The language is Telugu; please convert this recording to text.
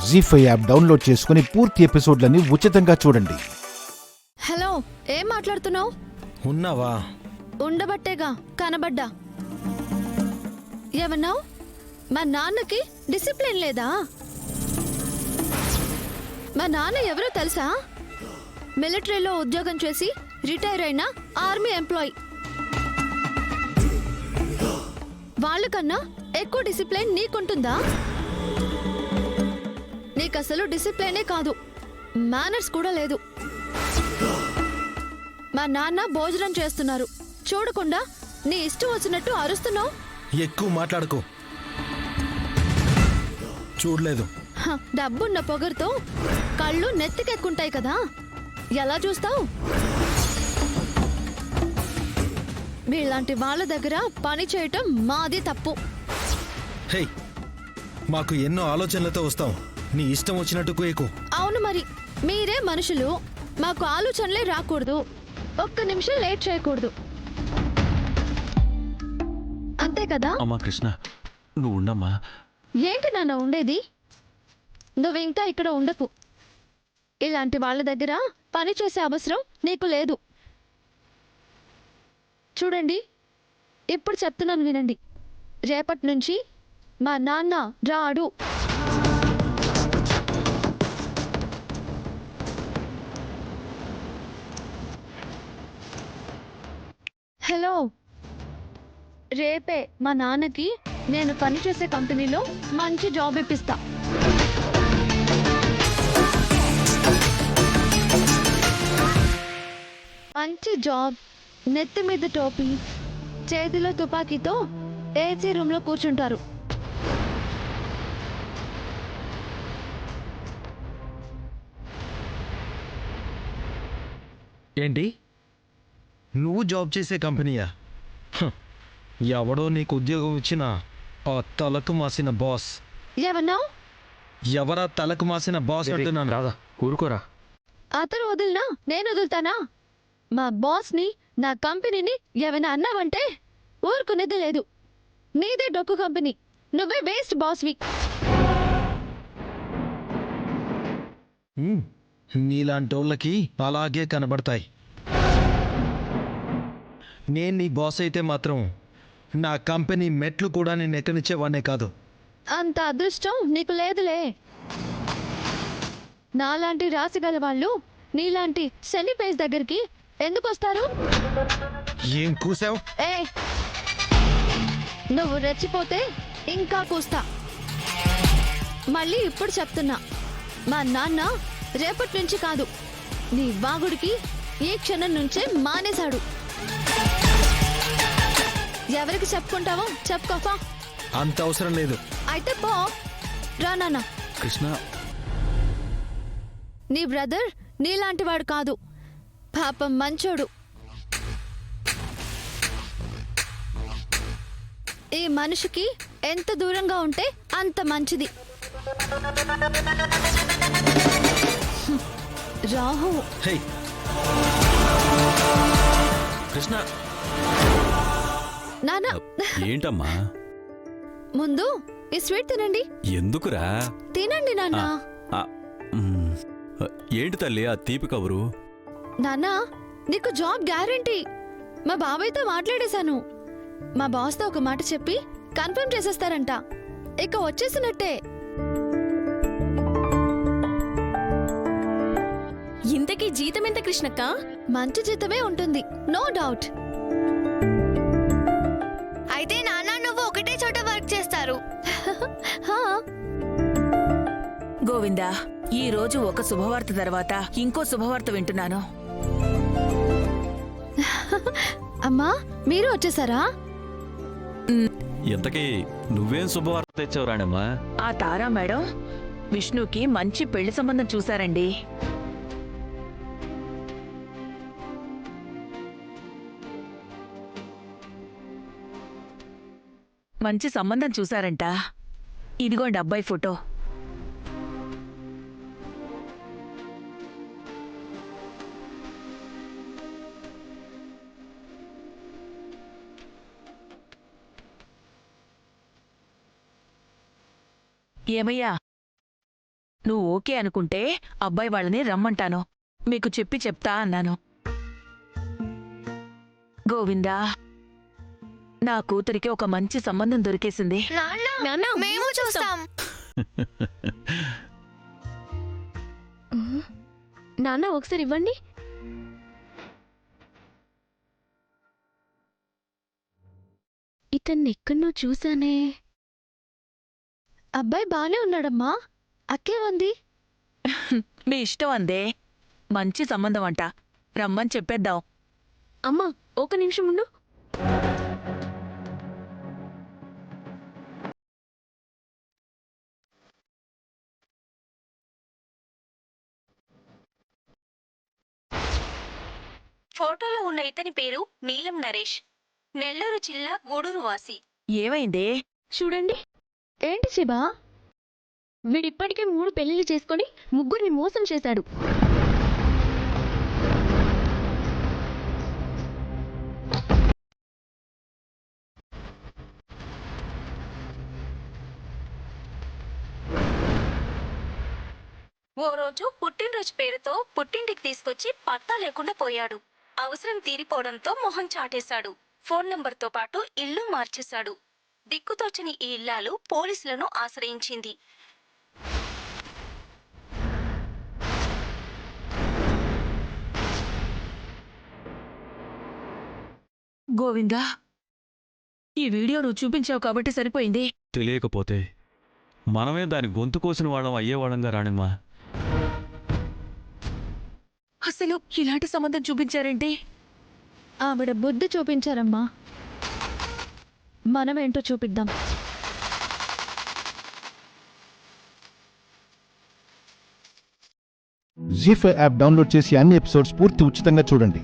జీ5 యాప్ డౌన్లోడ్ చేసుకుని పూర్తి ఎపిసోడ్లని ఉచితంగా చూడండి. హలో, ఏం మాట్లాడుతున్నావు? ఉన్నావా? ఉండబట్టేగా కనబడ్డా. ఏమన్నావు? మా నాన్నకి డిసిప్లిన్ లేదా? మా నాన్న ఎవరో తెలుసా? మిలిటరీలో ఉద్యోగం చేసి రిటైర్ అయిన ఆర్మీ ఎంప్లాయీ. వాళ్ళకన్నా ఎక్కువ డిసిప్లిన్ నీకుంటుందా? నీకసలు డిసిప్లినే కాదు, మేనర్స్ కూడా లేదు. మా నాన్న భోజనం చేస్తున్నారు, చూడకుండా నీ ఇష్టం వచ్చినట్టు అరుస్తున్నావు. ఎక్కువ మాట్లాడుకో. చూడలేదు. డబ్బున్న పొగరుతో కళ్ళు నెత్తికెక్కుంటాయి కదా, ఎలా చూస్తావు? మీలాంటి వాళ్ళ దగ్గర పని చేయటం మాది తప్పు. హే, మాకు ఎన్నో ఆలోచనలతో వస్తాం, నీ ఇష్టం వచ్చినట్టు కుయకు. అవును మరి, మీరే మనుషులు, మాకు ఆలోచనలే రాకూడదు, ఒక్క నిమిషం లేట్ చేయకూడదు, అంతే కదా? అమ్మా కృష్ణ, నువ్వు ఉండమ్మా. ఏంటి నాన్న ఉండేది? నువ్వు ఇంకా ఇక్కడ ఉండకు. ఇలాంటి వాళ్ళ దగ్గర పని చేసే అవసరం నీకు లేదు. చూడండి, ఇప్పుడు చెప్తున్నాను వినండి. రేపటి నుంచి మా నాన్న రాడు. హలో, రేపే మా నాన్నకి నేను పనిచేసే కంపెనీలో మంచి జాబ్ ఇప్పిస్తా. మంచి జాబ్, నెత్తి మీద టోపీ, చేతిలో తుపాకీతో ఏసీ రూమ్లో కూర్చుంటారు. ఏంటి, నువ్వు జాబ్ చేసే కంపెనీయా? ఎవడో నీకు ఉద్యోగం ఇచ్చిన ఆ తలకు మాసిన బాస్. ఏమన్నావు? ఎవరా తలకు మాసిన బాస్ అంటున్నాను. రాదా, ఊరుకోరా. అతను వదిలినా నేను వదులుతానా? మా బాస్ని, నా కంపెనీని ఏమైనా అన్నావంటే ఊరుకునేది లేదు. నీదే డొక్కు కంపెనీ, నువ్వే వేస్ట్ బాస్వి. నీలాంటి వాళ్ళకి అలాగే కనబడతాయి. నేను నీ బాస్ అయితే మాత్రం నా కంపెనీ మెట్లు కూడా నేను ఎక్కనిచ్చేవాడినే కాదు. అంత అదృష్టం నీకు లేదులే. నాలాంటి రాసిగల వాళ్ళు నీలాంటి శని పేజ్ దగ్గరికి ఎందుకు వస్తారు? ఏం కూసావు? ఏ, నువ్వు రెచ్చిపోతే ఇంకా కూస్తా. మళ్ళీ ఇప్పుడు చెప్తున్నా, మా నాన్న రేపటి నుంచి కాదు, నీ వాగుడికి ఈ క్షణం నుంచే మానేశాడు. ఎవరికి చెప్పుకుంటావో చెప్పుకోపా. అంత అవసరం లేదు. అయితే పో. రా నాన్న. కృష్ణ, నీ బ్రదర్ నీలాంటి వాడు కాదు, పాపం మంచోడు. ఈ మనిషికి ఎంత దూరంగా ఉంటే అంత మంచిది. రాహు. హే కృష్ణ. నాన్న, ఏంటమ్మా? ముందు ఈ స్వీట్ తినండి. ఎందుకురా? తినండి నాన్న. ఆ, మ్, ఏంటి తల్లి ఆ తీపి కబురు? నాన్న, నీకు జాబ్ గ్యారంటీ. మా బాబాయ్తో మాట్లాడేశాను. మా బాస్తో ఒక మాట చెప్పి కన్ఫర్మ్ చేసేస్తారంట. ఇక వచ్చేసినట్టే. ఇంతకీ జీతం ఎంత కృష్ణక్క? మంచి జీతమే ఉంటుంది, నో డౌట్. అయితే నాన్న నువ్వు ఒకటే చోట వర్క్ చేస్తారు. హా. గోవిందా, ఈ రోజు ఒక శుభవార్త తర్వాత ఇంకో శుభవార్త వింటున్నాను. అమ్మా, మీరు వచ్చేసారా? ఎంతకీ నువ్వేం శుభవార్త తెచ్చావు రాణమ్మా? ఆ తారా మేడం విష్ణుకి మంచి పెళ్లి సంబంధం చూశారండి. మంచి సంబంధం చూశారంట. ఇదిగోండి అబ్బాయి ఫోటో. ఏమయ్యా, నువ్వు ఓకే అనుకుంటే అబ్బాయి వాళ్ళని రమ్మంటాను. మీకు చెప్పి చెప్తా అన్నాను. గోవిందా, నా కూతురికి ఒక మంచి సంబంధం దొరికేసింది. నాన్న మేము చూస్తాం. నాన్న ఒకసారి ఇవ్వండి. ఇతన్ని ఎక్కడో చూసానే. అబ్బాయి బానే ఉన్నాడమ్మా, అక్కే ఉంది. మీ ఇష్టం అందే. మంచి సంబంధం అంట, రమ్మని చెప్పేద్దాం. అమ్మా ఒక నిమిషం ఉండు. ఫోటోలో ఉన్న ఇతని పేరు నీలం నరేష్, నెల్లూరు జిల్లా గూడూరు వాసి. ఏమైందే? చూడండి. ఏంటి శిబా, వీడిప్పటికే 3 పెళ్లిళ్ళు చేసుకొని ముగ్గురిని మోసం చేశాడు. ఓ రోజు పుట్టినరోజు పేరుతో పుట్టింటికి తీసుకొచ్చి పత్తా లేకుండా పోయాడు. అవసరం తీరిపోవడంతో మొహం చాటేశాడు. ఫోన్ నంబర్తో పాటు ఇల్లు మార్చేశాడు. దిక్కుతోచని ఈ ఇల్లాలు పోలీసులను ఆశ్రయించింది. గోవిందా, ఈ వీడియో నువ్వు చూపించావు కాబట్టి సరిపోయింది. తెలియకపోతే మనమే దాని గొంతు కోసిన వాళ్ళం అయ్యేవాళ్ళంగా రాణిమ్మా. అసలు ఇలాంటి సంబంధం చూపించారేంటి? ఆవిడ బుద్ధి చూపించారమ్మా, మనమేంటో చూపిద్దాం. జీ5 యాప్ డౌన్లోడ్ చేసి అన్ని ఎపిసోడ్స్ పూర్తి ఉచితంగా చూడండి.